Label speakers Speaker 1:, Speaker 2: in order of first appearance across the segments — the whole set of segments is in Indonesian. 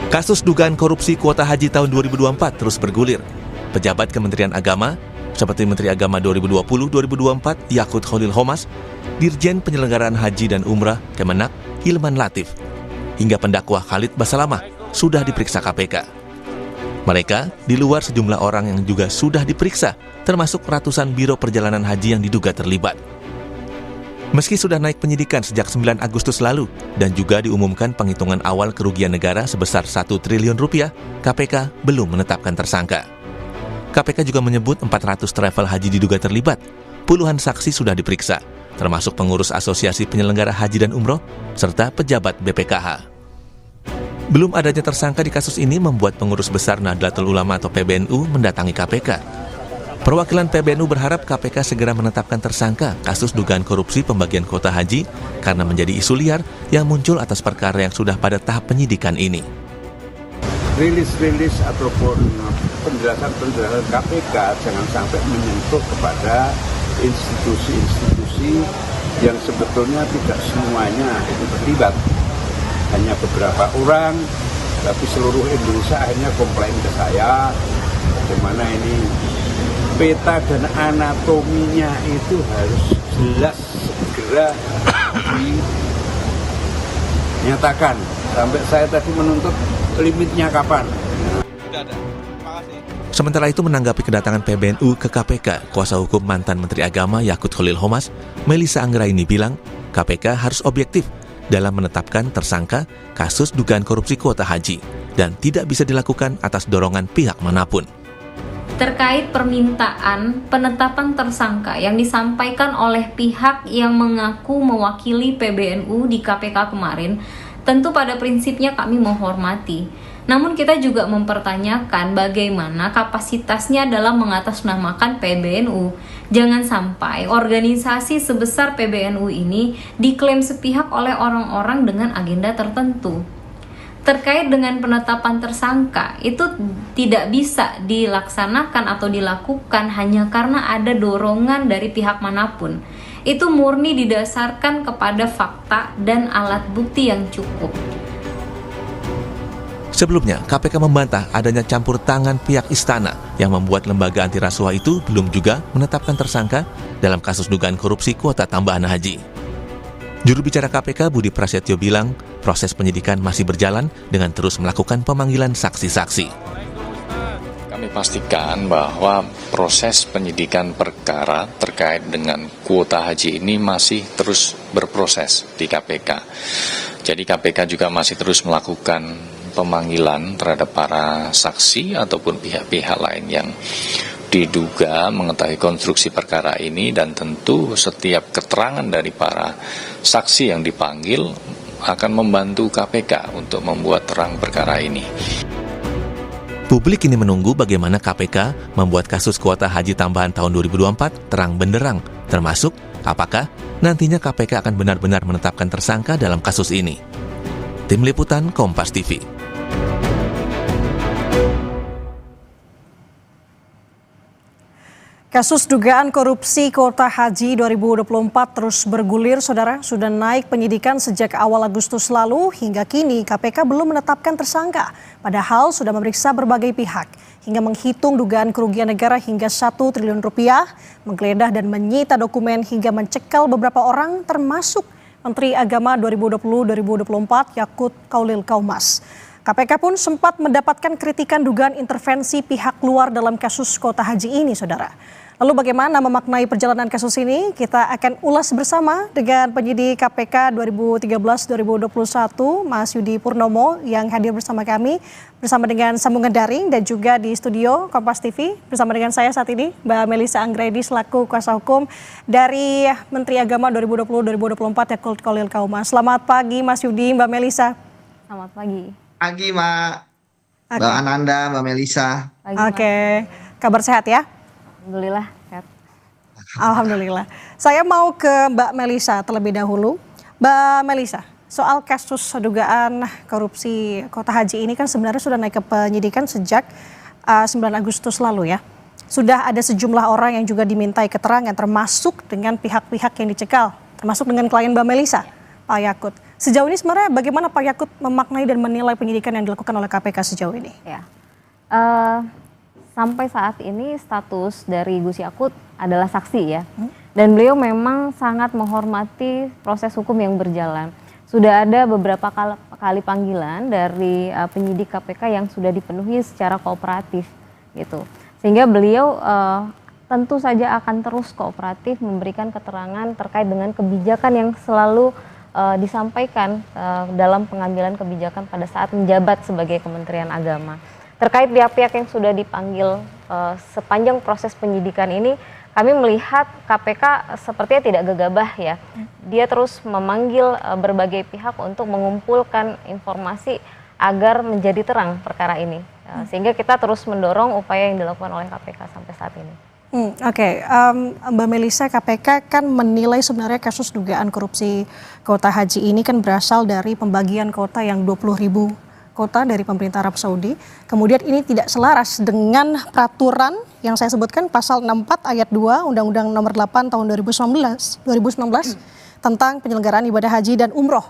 Speaker 1: Kasus dugaan korupsi kuota haji tahun 2024 terus bergulir. Pejabat Kementerian Agama, seperti Menteri Agama 2020-2024 Yakut Khalil Qomas, Dirjen Penyelenggaraan Haji dan Umrah Kemenak Hilman Latif, hingga pendakwa Khalid Basalamah sudah diperiksa KPK. Mereka di luar sejumlah orang yang juga sudah diperiksa, termasuk ratusan biro perjalanan haji yang diduga terlibat. Meski sudah naik penyidikan sejak 9 Agustus lalu dan juga diumumkan penghitungan awal kerugian negara sebesar 1 triliun rupiah, KPK belum menetapkan tersangka. KPK juga menyebut 400 travel haji diduga terlibat. Puluhan saksi sudah diperiksa, termasuk pengurus Asosiasi Penyelenggara Haji dan Umroh serta pejabat BPKH. Belum adanya tersangka di kasus ini membuat pengurus besar Nahdlatul Ulama atau PBNU mendatangi KPK. Perwakilan PBNU berharap KPK segera menetapkan tersangka kasus dugaan korupsi pembagian kuota haji karena menjadi isu liar yang muncul atas perkara yang sudah pada tahap penyidikan ini.
Speaker 2: Rilis ataupun penjelasan KPK jangan sampai menyentuh kepada institusi-institusi yang sebetulnya tidak semuanya itu terlibat. Hanya beberapa orang, tapi seluruh Indonesia akhirnya komplain ke saya, bagaimana ini peta dan anatominya itu harus jelas segera dinyatakan. Sampai saya tadi menuntut limitnya kapan.
Speaker 1: Sementara itu menanggapi kedatangan PBNU ke KPK, kuasa hukum mantan Menteri Agama Yakut Khalil Qomas, Melissa Anggraini bilang KPK harus objektif dalam menetapkan tersangka kasus dugaan korupsi kuota haji dan tidak bisa dilakukan atas dorongan pihak manapun.
Speaker 3: Terkait permintaan penetapan tersangka yang disampaikan oleh pihak yang mengaku mewakili PBNU di KPK kemarin, tentu pada prinsipnya kami menghormati. Namun kita juga mempertanyakan bagaimana kapasitasnya dalam mengatasnamakan PBNU. Jangan sampai organisasi sebesar PBNU ini diklaim sepihak oleh orang-orang dengan agenda tertentu. Terkait dengan penetapan tersangka, itu tidak bisa dilaksanakan atau dilakukan hanya karena ada dorongan dari pihak manapun. Itu murni didasarkan kepada fakta dan alat bukti yang cukup.
Speaker 1: Sebelumnya, KPK membantah adanya campur tangan pihak istana yang membuat lembaga anti rasuah itu belum juga menetapkan tersangka dalam kasus dugaan korupsi kuota tambahan haji. Juru bicara KPK Budi Prasetyo bilang proses penyidikan masih berjalan dengan terus melakukan pemanggilan saksi-saksi.
Speaker 4: Kami pastikan bahwa proses penyidikan perkara terkait dengan kuota haji ini masih terus berproses di KPK. Jadi KPK juga masih terus melakukan pemanggilan terhadap para saksi ataupun pihak-pihak lain yang diduga mengetahui konstruksi perkara ini, dan tentu setiap keterangan dari para saksi yang dipanggil akan membantu KPK untuk membuat terang perkara ini.
Speaker 1: Publik ini menunggu bagaimana KPK membuat kasus kuota haji tambahan tahun 2024 terang benderang, termasuk apakah nantinya KPK akan benar-benar menetapkan tersangka dalam kasus ini. Tim Liputan Kompas TV.
Speaker 5: Kasus dugaan korupsi kuota haji 2024 terus bergulir, saudara. Sudah naik penyidikan sejak awal Agustus lalu, hingga kini KPK belum menetapkan tersangka. Padahal sudah memeriksa berbagai pihak, hingga menghitung dugaan kerugian negara hingga 1 triliun rupiah, menggeledah dan menyita dokumen hingga mencekal beberapa orang, termasuk Menteri Agama 2020-2024 Yakut Khalil Qomas. KPK pun sempat mendapatkan kritikan dugaan intervensi pihak luar dalam kasus kuota haji ini, saudara. Lalu bagaimana memaknai perjalanan kasus ini? Kita akan ulas bersama dengan penyidik KPK 2013-2021, Mas Yudi Purnomo, yang hadir bersama kami, bersama dengan sambungan daring, dan juga di studio Kompas TV, bersama dengan saya saat ini, Mbak Melissa Anggraini, selaku kuasa hukum dari Menteri Agama 2020-2024 Yakut Khalil Qomas. Selamat pagi, Mas Yudi, Mbak Melissa.
Speaker 3: Selamat pagi.
Speaker 6: Pagi, Mbak Ananda, Mbak Melissa.
Speaker 5: Oke, kabar sehat ya?
Speaker 3: Alhamdulillah sehat.
Speaker 5: Alhamdulillah. Saya mau ke Mbak Melissa terlebih dahulu. Mbak Melissa, soal kasus dugaan korupsi kuota haji ini kan sebenarnya sudah naik ke penyidikan sejak 9 Agustus lalu ya. Sudah ada sejumlah orang yang juga dimintai keterangan, termasuk dengan pihak-pihak yang dicekal, termasuk dengan klien Mbak Melissa, Pak Yakut. Sejauh ini sebenarnya bagaimana Pak Yakut memaknai dan menilai penyidikan yang dilakukan oleh KPK sejauh ini?
Speaker 3: Ya. Sampai saat ini status dari Gus Yakut adalah saksi ya. Dan beliau memang sangat menghormati proses hukum yang berjalan. Sudah ada beberapa kali panggilan dari penyidik KPK yang sudah dipenuhi secara kooperatif gitu. Sehingga beliau tentu saja akan terus kooperatif memberikan keterangan terkait dengan kebijakan yang selalu disampaikan dalam pengambilan kebijakan pada saat menjabat sebagai Kementerian Agama. Terkait pihak-pihak yang sudah dipanggil sepanjang proses penyidikan ini, kami melihat KPK sepertinya tidak gegabah ya. Dia terus memanggil berbagai pihak untuk mengumpulkan informasi agar menjadi terang perkara ini. Sehingga kita terus mendorong upaya yang dilakukan oleh KPK sampai saat ini.
Speaker 5: Oke, Mbak Melisa, KPK kan menilai sebenarnya kasus dugaan korupsi kuota haji ini kan berasal dari pembagian kuota yang 20.000 kuota dari pemerintah Arab Saudi. Kemudian ini tidak selaras dengan peraturan yang saya sebutkan pasal 64 ayat 2 Undang-Undang Nomor 8 tahun 2019 tentang penyelenggaraan ibadah haji dan umroh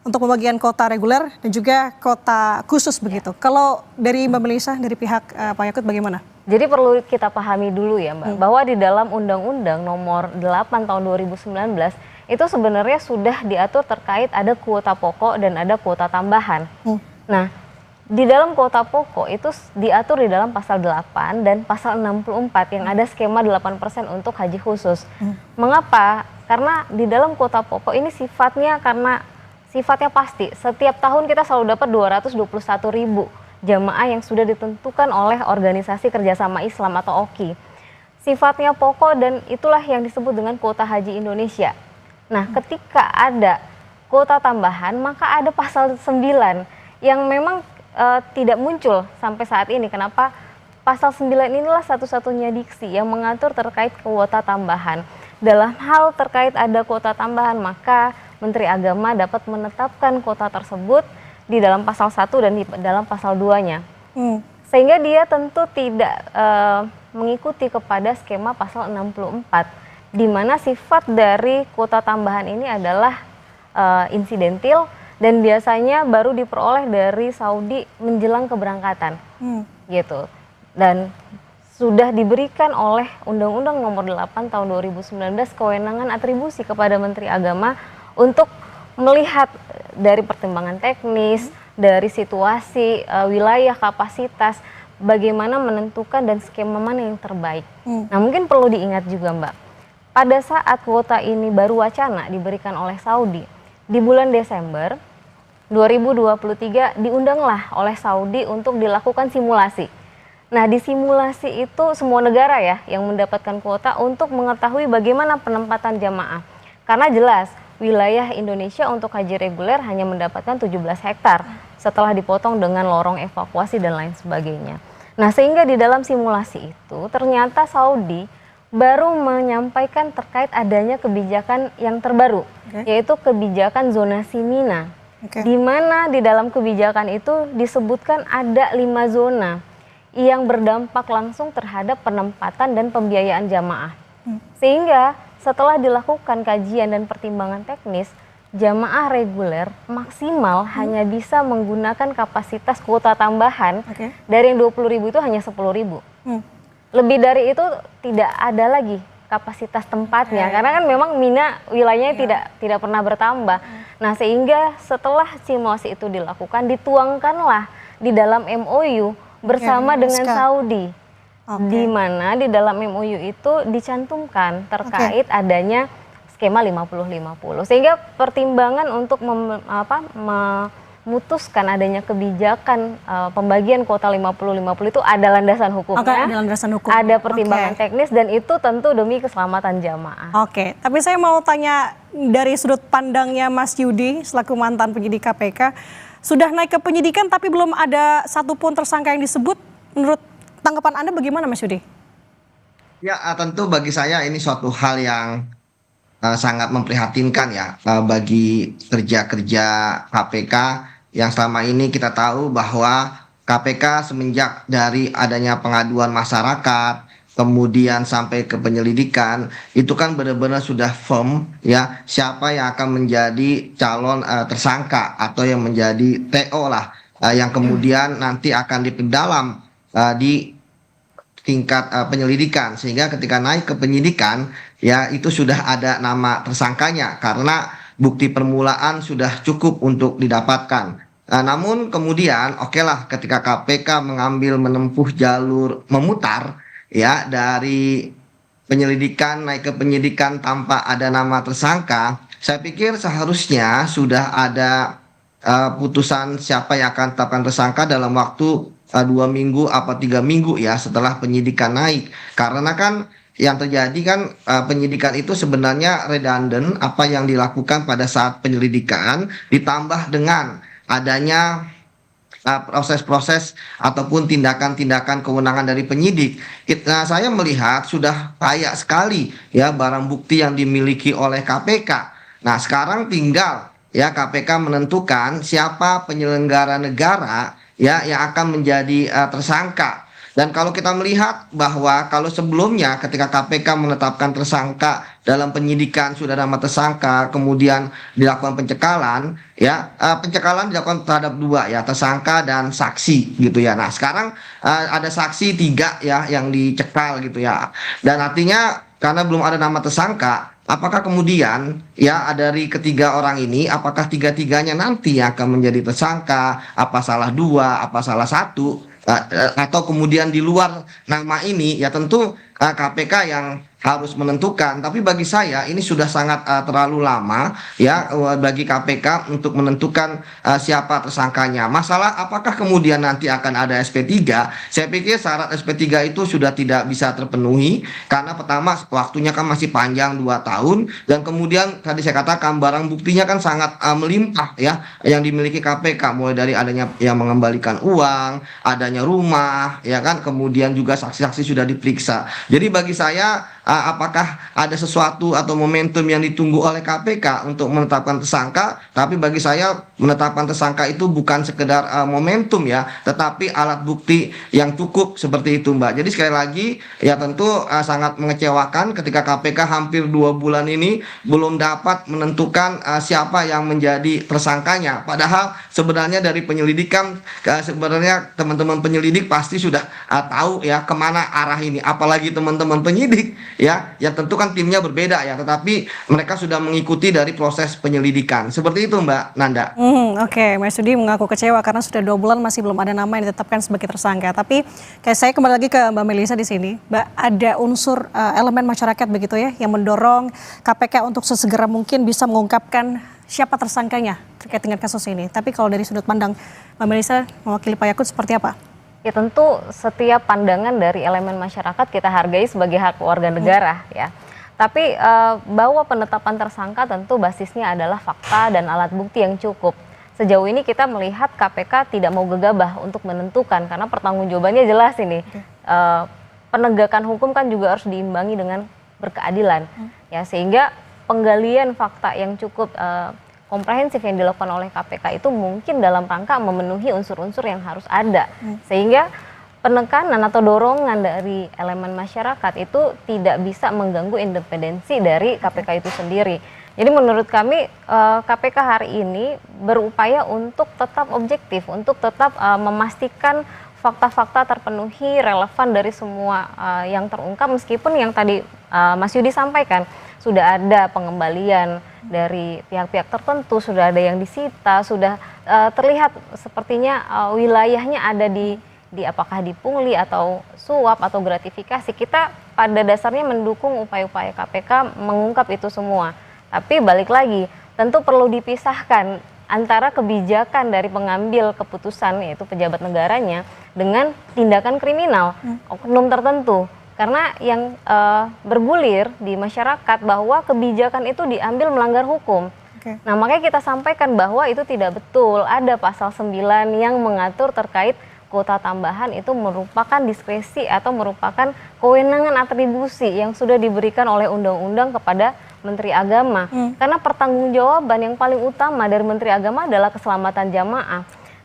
Speaker 5: untuk pembagian kuota reguler dan juga kuota khusus begitu. Kalau dari Mbak Melisa, dari pihak Pak Yakut bagaimana?
Speaker 3: Jadi perlu kita pahami dulu ya Mbak, bahwa di dalam Undang-Undang Nomor 8 tahun 2019 itu sebenarnya sudah diatur terkait ada kuota pokok dan ada kuota tambahan. Nah, di dalam kuota pokok itu diatur di dalam pasal 8 dan pasal 64 yang ada skema 8% untuk haji khusus. Mengapa? Karena di dalam kuota pokok ini sifatnya pasti. Setiap tahun kita selalu dapat 221.000 jamaah yang sudah ditentukan oleh Organisasi Kerjasama Islam atau OKI. Sifatnya pokok dan itulah yang disebut dengan kuota haji Indonesia. Nah, ketika ada kuota tambahan, maka ada pasal 9 yang memang tidak muncul sampai saat ini. Kenapa? Pasal 9 inilah satu-satunya diksi yang mengatur terkait kuota tambahan. Dalam hal terkait ada kuota tambahan, maka Menteri Agama dapat menetapkan kuota tersebut di dalam pasal 1 dan di dalam pasal 2-nya. Sehingga dia tentu tidak mengikuti kepada skema pasal 64, di mana sifat dari kuota tambahan ini adalah insidentil dan biasanya baru diperoleh dari Saudi menjelang keberangkatan. Gitu. Dan sudah diberikan oleh Undang-Undang Nomor 8 tahun 2019 kewenangan atribusi kepada Menteri Agama untuk melihat dari pertimbangan teknis, dari situasi, wilayah, kapasitas, bagaimana menentukan dan skema mana yang terbaik. Nah, mungkin perlu diingat juga Mbak, pada saat kuota ini baru wacana diberikan oleh Saudi, di bulan Desember 2023 diundanglah oleh Saudi untuk dilakukan simulasi. Nah, di simulasi itu semua negara ya yang mendapatkan kuota untuk mengetahui bagaimana penempatan jamaah. Karena jelas wilayah Indonesia untuk haji reguler hanya mendapatkan 17 hektar setelah dipotong dengan lorong evakuasi dan lain sebagainya. Nah, sehingga di dalam simulasi itu ternyata Saudi baru menyampaikan terkait adanya kebijakan yang terbaru, yaitu kebijakan zonasi Mina. Di mana di dalam kebijakan itu disebutkan ada 5 zona yang berdampak langsung terhadap penempatan dan pembiayaan jamaah. Sehingga setelah dilakukan kajian dan pertimbangan teknis, jamaah reguler maksimal hanya bisa menggunakan kapasitas kuota tambahan dari yang 20.000 itu hanya 10.000. Lebih dari itu tidak ada lagi kapasitas tempatnya, karena kan memang Mina wilayahnya tidak pernah bertambah. Nah, sehingga setelah simulasi itu dilakukan, dituangkanlah di dalam MOU bersama dengan Saudi. Di mana di dalam MOU itu dicantumkan terkait adanya skema 50-50. Sehingga pertimbangan untuk memutuskan adanya kebijakan pembagian kuota 50-50 itu ada landasan hukumnya, ada pertimbangan teknis, dan itu tentu demi keselamatan jamaah.
Speaker 5: Tapi saya mau tanya dari sudut pandangnya Mas Yudi selaku mantan penyidik KPK, sudah naik ke penyidikan tapi belum ada satupun tersangka yang disebut. Menurut tanggapan Anda bagaimana Mas Yudi?
Speaker 6: Ya, tentu bagi saya ini suatu hal yang sangat memprihatinkan ya bagi kerja-kerja KPK yang selama ini kita tahu bahwa KPK semenjak dari adanya pengaduan masyarakat, kemudian sampai ke penyelidikan, itu kan benar-benar sudah firm ya siapa yang akan menjadi calon tersangka atau yang menjadi TO lah, yang kemudian nanti akan diperdalam di tingkat penyelidikan, sehingga ketika naik ke penyidikan ya itu sudah ada nama tersangkanya karena bukti permulaan sudah cukup untuk didapatkan. Namun kemudian oke lah ketika KPK mengambil menempuh jalur memutar ya dari penyelidikan naik ke penyidikan tanpa ada nama tersangka, saya pikir seharusnya sudah ada putusan siapa yang akan tetapkan tersangka dalam waktu 2 minggu apa 3 minggu ya setelah penyidikan naik, karena kan yang terjadi kan penyidikan itu sebenarnya redundant apa yang dilakukan pada saat penyelidikan ditambah dengan adanya proses-proses ataupun tindakan-tindakan kewenangan dari penyidik. Saya melihat sudah banyak sekali ya barang bukti yang dimiliki oleh KPK. Nah, sekarang tinggal ya KPK menentukan siapa penyelenggara negara ya yang akan menjadi tersangka. Dan kalau kita melihat bahwa kalau sebelumnya ketika KPK menetapkan tersangka dalam penyidikan sudah nama tersangka, kemudian dilakukan pencekalan, ya pencekalan dilakukan terhadap 2 ya, tersangka dan saksi gitu ya. Nah sekarang ada saksi 3 ya yang dicekal gitu ya. Dan artinya karena belum ada nama tersangka, apakah kemudian ya dari ketiga orang ini, apakah tiga-tiganya nanti akan menjadi tersangka? Apa salah 2, apa salah 1? Atau kemudian di luar nama ini ya tentu KPK yang harus menentukan. Tapi bagi saya ini sudah sangat terlalu lama ya bagi KPK untuk menentukan siapa tersangkanya. Masalah apakah kemudian nanti akan ada SP3? Saya pikir syarat SP3 itu sudah tidak bisa terpenuhi karena pertama waktunya kan masih panjang 2 tahun, dan kemudian tadi saya katakan barang buktinya kan sangat melimpah ya yang dimiliki KPK, mulai dari adanya yang mengembalikan uang, adanya rumah ya kan, kemudian juga saksi-saksi sudah diperiksa. Jadi bagi saya apakah ada sesuatu atau momentum yang ditunggu oleh KPK untuk menetapkan tersangka? Tapi bagi saya menetapkan tersangka itu bukan sekedar momentum ya, tetapi alat bukti yang cukup seperti itu, Mbak. Jadi sekali lagi ya tentu sangat mengecewakan ketika KPK hampir 2 bulan ini belum dapat menentukan siapa yang menjadi tersangkanya. Padahal sebenarnya dari penyelidikan sebenarnya teman-teman penyelidik pasti sudah tahu ya kemana arah ini, apalagi teman-teman penyidik ya tentu kan timnya berbeda ya, tetapi mereka sudah mengikuti dari proses penyelidikan seperti itu, Mbak Nanda.
Speaker 5: Oke, Mas Sudi mengaku kecewa karena sudah 2 bulan masih belum ada nama yang ditetapkan sebagai tersangka. Tapi kayak saya kembali lagi ke Mbak Melisa di sini, Mbak, ada unsur elemen masyarakat begitu ya yang mendorong KPK untuk sesegera mungkin bisa mengungkapkan siapa tersangkanya terkait dengan kasus ini. Tapi kalau dari sudut pandang Mbak Melisa mewakili Pak Yakut seperti apa?
Speaker 3: Ya tentu setiap pandangan dari elemen masyarakat kita hargai sebagai hak warga negara ya. Tapi bahwa penetapan tersangka tentu basisnya adalah fakta dan alat bukti yang cukup. Sejauh ini kita melihat KPK tidak mau gegabah untuk menentukan karena pertanggungjawabannya jelas ini. Penegakan hukum kan juga harus diimbangi dengan berkeadilan ya, sehingga penggalian fakta yang cukup komprehensif yang dilakukan oleh KPK itu mungkin dalam rangka memenuhi unsur-unsur yang harus ada, sehingga penekanan atau dorongan dari elemen masyarakat itu tidak bisa mengganggu independensi dari KPK itu sendiri. Jadi menurut kami KPK hari ini berupaya untuk tetap objektif, untuk tetap memastikan fakta-fakta terpenuhi, relevan dari semua yang terungkap, meskipun yang tadi Mas Yudi sampaikan sudah ada pengembalian dari pihak-pihak tertentu, sudah ada yang disita, sudah terlihat sepertinya wilayahnya ada di apakah di pungli atau suap atau gratifikasi. Kita pada dasarnya mendukung upaya-upaya KPK mengungkap itu semua. Tapi balik lagi, tentu perlu dipisahkan antara kebijakan dari pengambil keputusan yaitu pejabat negaranya dengan tindakan kriminal oknum tertentu. Karena yang bergulir di masyarakat bahwa kebijakan itu diambil melanggar hukum. Nah makanya kita sampaikan bahwa itu tidak betul. Ada pasal 9 yang mengatur terkait kuota tambahan itu merupakan diskresi atau merupakan kewenangan atribusi yang sudah diberikan oleh undang-undang kepada Menteri Agama. Karena pertanggungjawaban yang paling utama dari Menteri Agama adalah keselamatan jamaah.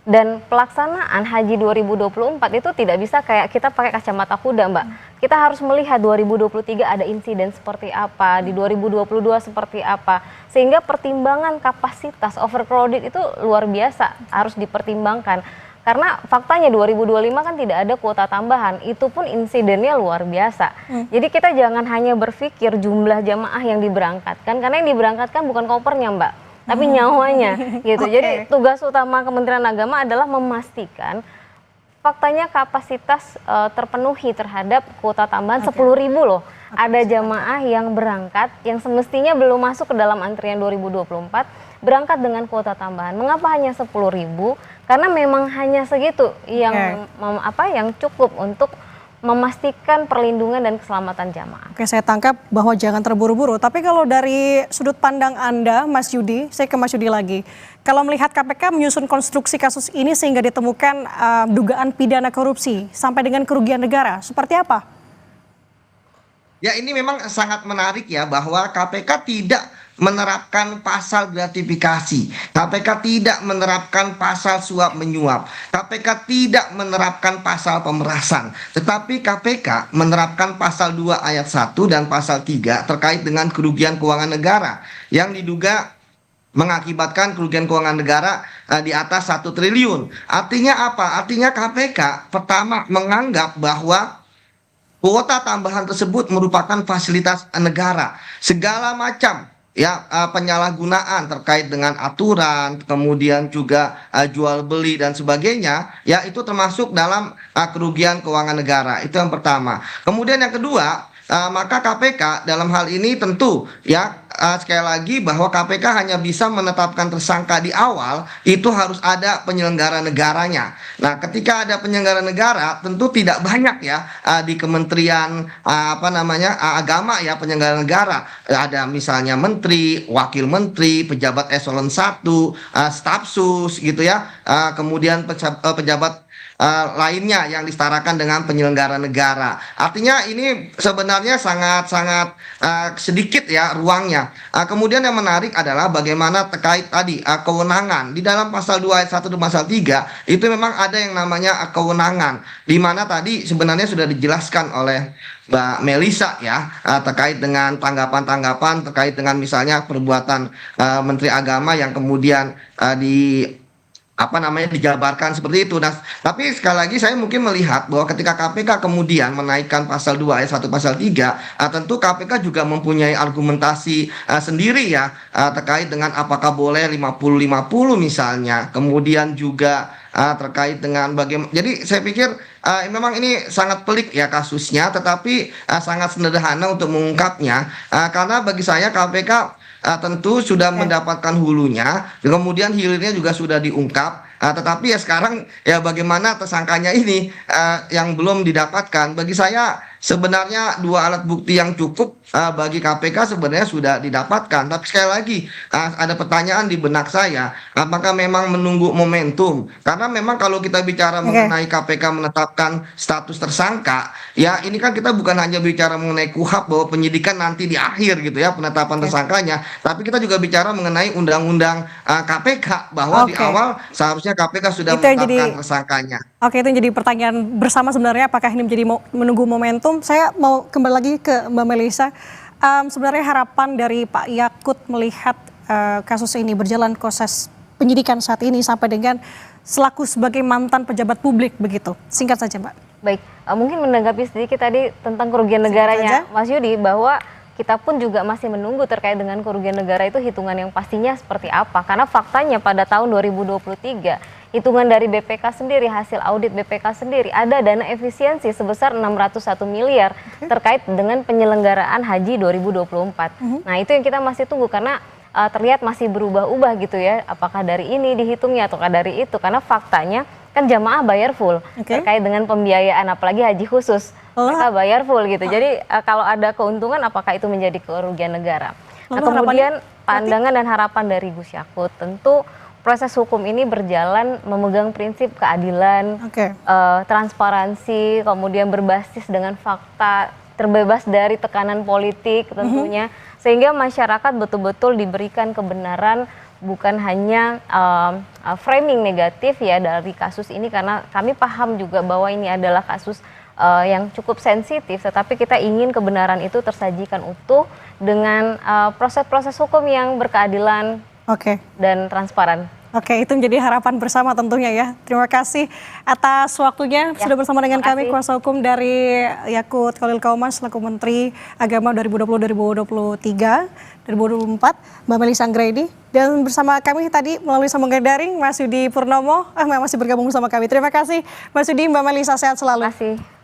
Speaker 7: Dan pelaksanaan haji 2024 itu tidak bisa kayak kita pakai kacamata kuda, Mbak. Kita harus melihat 2023 ada insiden seperti apa, di 2022 seperti apa. Sehingga pertimbangan kapasitas overcrowded itu luar biasa, harus dipertimbangkan. Karena faktanya 2025 kan tidak ada kuota tambahan, itu pun insidennya luar biasa. Jadi kita jangan hanya berpikir jumlah jamaah yang diberangkatkan, karena yang diberangkatkan bukan kopernya, Mbak, tapi nyawanya gitu. Jadi tugas utama Kementerian Agama adalah memastikan faktanya kapasitas terpenuhi terhadap kuota tambahan 10.000 loh. Ada jamaah yang berangkat yang semestinya belum masuk ke dalam antrian 2024 berangkat dengan kuota tambahan. Mengapa hanya 10.000? Karena memang hanya segitu yang yang cukup untuk memastikan perlindungan dan keselamatan jamaah.
Speaker 5: Oke, saya tangkap bahwa jangan terburu-buru. Tapi kalau dari sudut pandang Anda, Mas Yudi, saya ke Mas Yudi lagi. Kalau melihat KPK menyusun konstruksi kasus ini sehingga ditemukan dugaan pidana korupsi sampai dengan kerugian negara, seperti apa?
Speaker 6: Ya, ini memang sangat menarik ya, bahwa KPK tidak menerapkan pasal gratifikasi, KPK tidak menerapkan pasal suap menyuap, KPK tidak menerapkan pasal pemerasan, tetapi KPK menerapkan pasal 2 ayat 1 dan pasal 3 terkait dengan kerugian keuangan negara yang diduga mengakibatkan kerugian keuangan negara di atas 1 triliun. Artinya apa? Artinya KPK pertama menganggap bahwa kuota tambahan tersebut merupakan fasilitas negara. Segala macam penyalahgunaan terkait dengan aturan, kemudian juga jual beli dan sebagainya, ya itu termasuk dalam kerugian keuangan negara. Itu yang pertama. Kemudian yang kedua, maka KPK dalam hal ini tentu sekali lagi bahwa KPK hanya bisa menetapkan tersangka di awal, itu harus ada penyelenggara negaranya. Nah, ketika ada penyelenggara negara tentu tidak banyak di Kementerian Agama penyelenggara negara. Ada misalnya menteri, wakil menteri, pejabat eselon 1, staf sus gitu ya. Kemudian pejabat lainnya yang disetarakan dengan penyelenggara negara. Artinya ini sebenarnya sangat-sangat sedikit ruangnya. Kemudian yang menarik adalah bagaimana terkait tadi kewenangan. Di dalam pasal 2 ayat 1 dan pasal 3 itu memang ada yang namanya kewenangan, di mana tadi sebenarnya sudah dijelaskan oleh Mbak Melisa terkait dengan tanggapan-tanggapan terkait dengan misalnya perbuatan Menteri Agama yang kemudian dijabarkan seperti itu. Nah, tapi sekali lagi saya mungkin melihat bahwa ketika KPK kemudian menaikkan pasal 2 ayat 1 pasal 3, tentu KPK juga mempunyai argumentasi sendiri terkait dengan apakah boleh 50-50 misalnya. Kemudian juga terkait dengan bagaimana. Jadi saya pikir memang ini sangat pelik kasusnya, tetapi sangat sederhana untuk mengungkapnya, karena bagi saya KPK tentu sudah mendapatkan hulunya, kemudian hilirnya juga sudah diungkap, tetapi sekarang bagaimana tersangkanya ini yang belum didapatkan. Bagi saya sebenarnya 2 alat bukti yang cukup bagi KPK sebenarnya sudah didapatkan. Tapi sekali lagi ada pertanyaan di benak saya, apakah memang menunggu momentum? Karena memang kalau kita bicara mengenai KPK menetapkan status tersangka, ini kan kita bukan hanya bicara mengenai KUHP bahwa penyidikan nanti di akhir gitu penetapan tersangkanya, tapi kita juga bicara mengenai undang-undang KPK bahwa di awal seharusnya KPK sudah menetapkan tersangkanya.
Speaker 5: Oke, itu jadi pertanyaan bersama sebenarnya, apakah ini menjadi menunggu momentum. Saya mau kembali lagi ke Mbak Melisa. Sebenarnya harapan dari Pak Yakut melihat kasus ini berjalan proses penyidikan saat ini sampai dengan selaku sebagai mantan pejabat publik begitu. Singkat saja, Mbak.
Speaker 7: Baik, mungkin menanggapi sedikit tadi tentang kerugian negaranya Mas Yudi, bahwa kita pun juga masih menunggu terkait dengan kerugian negara itu hitungan yang pastinya seperti apa. Karena faktanya pada tahun 2023 hitungan dari BPK sendiri, hasil audit BPK sendiri, ada dana efisiensi sebesar 601 miliar terkait dengan penyelenggaraan haji 2024. Nah, itu yang kita masih tunggu karena terlihat masih berubah-ubah gitu apakah dari ini dihitungnya ataukah dari itu, karena faktanya kan jamaah bayar full terkait dengan pembiayaan, apalagi haji khusus mereka bayar full gitu. Jadi kalau ada keuntungan apakah itu menjadi kerugian negara? Nah, kemudian pandangan dan harapan dari Gus Yakut, tentu proses hukum ini berjalan memegang prinsip keadilan, transparansi, kemudian berbasis dengan fakta, terbebas dari tekanan politik tentunya. sehingga masyarakat betul-betul diberikan kebenaran, bukan hanya framing negatif ya dari kasus ini, karena kami paham juga bahwa ini adalah kasus yang cukup sensitif, tetapi kita ingin kebenaran itu tersajikan utuh dengan proses-proses hukum yang berkeadilan dan transparan.
Speaker 5: Oke, itu menjadi harapan bersama tentunya ya. Terima kasih atas waktunya sudah bersama dengan kami, kuasa hukum dari Yakut Khalil Qaumas selaku Menteri Agama 2020-2023, 2024, Mbak Melisa Anggraini. Dan bersama kami tadi melalui sambungan daring Mas Yudi Purnomo, masih bergabung bersama kami. Terima kasih Mas Yudi, Mbak Melisa, sehat selalu.
Speaker 7: Terima kasih.